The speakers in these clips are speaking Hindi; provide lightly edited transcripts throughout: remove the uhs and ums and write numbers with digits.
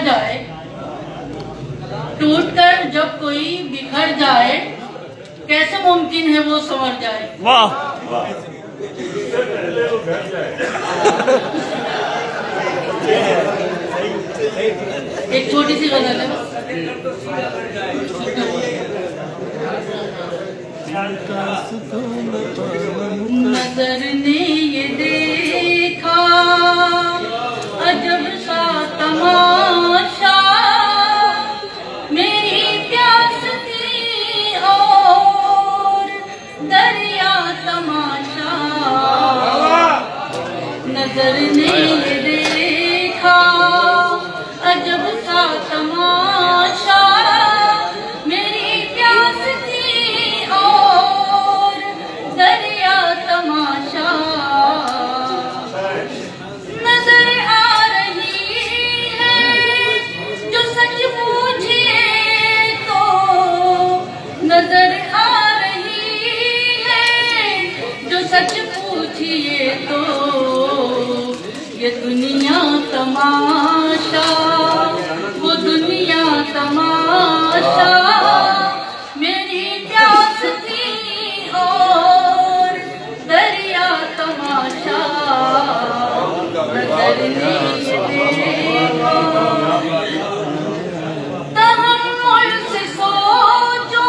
जाए, टूटकर जब कोई बिखर जाए, कैसे मुमकिन है वो संवर जाए। वाह वाह। एक छोटी सी गजल है। नजर ने ये देखा अजब सा तमाशा, मेरी प्यास थी और दरिया तमाशा। नजर ने ये देखा अजब सा तमाशा, मेरी प्यास थी और दरिया तमाशा। नजर आ रही है जो सच पूछिए तो, नजर आ रही है जो सच पूछिए तो, ये दुनिया तमाशा, वो दुनिया तमाशा, मेरी प्यास थी और दरिया तमाशा। नजर ने देखा तहम्मुल से सोचो,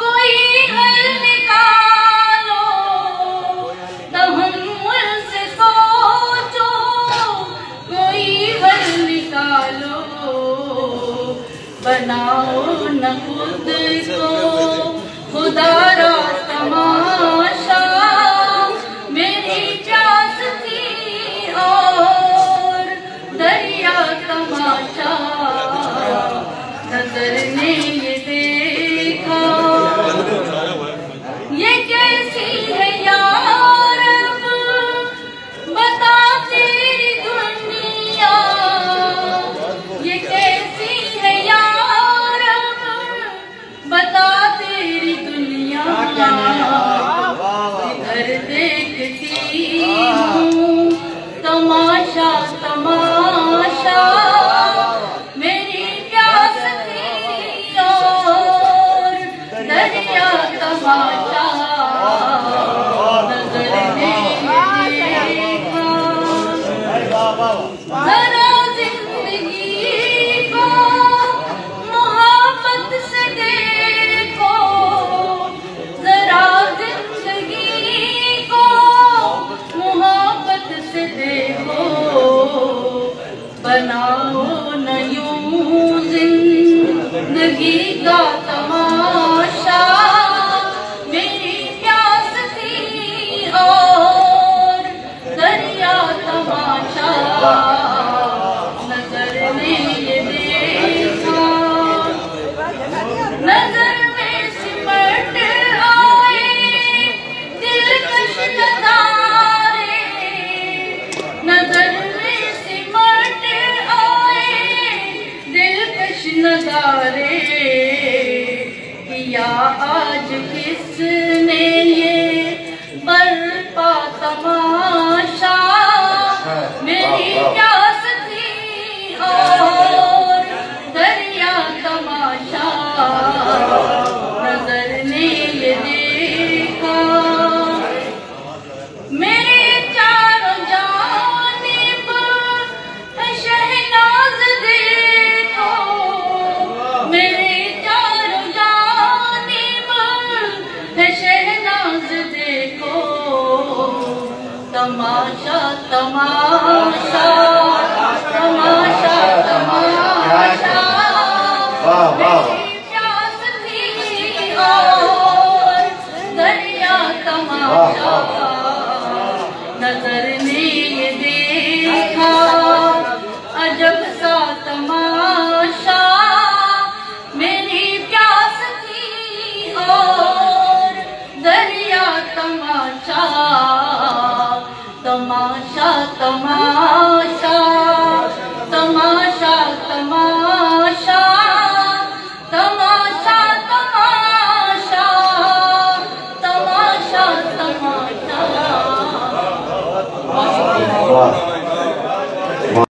कोई हल निकालो, तहम्मुल से सोचो कोई हल निकालो। बनाओ न खुद को खुदारा तमाशा, मेरी प्यास थी और दरिया तमाशा। नजर ने ये देखा ये कैसी है यार, बता तेरी दुनिया, ये कैसी है यार, बता तेरी दुनिया। इधर देखती हूँ तमाशा तमाशा, मेरी प्यास थी और दरिया तमाशा। नजर ने देखा जरा जिंदगी को मोहब्बत से देखो, जरा जिंदगी को मोहब्बत से देखो। बनाओ न यूं जिंदगी का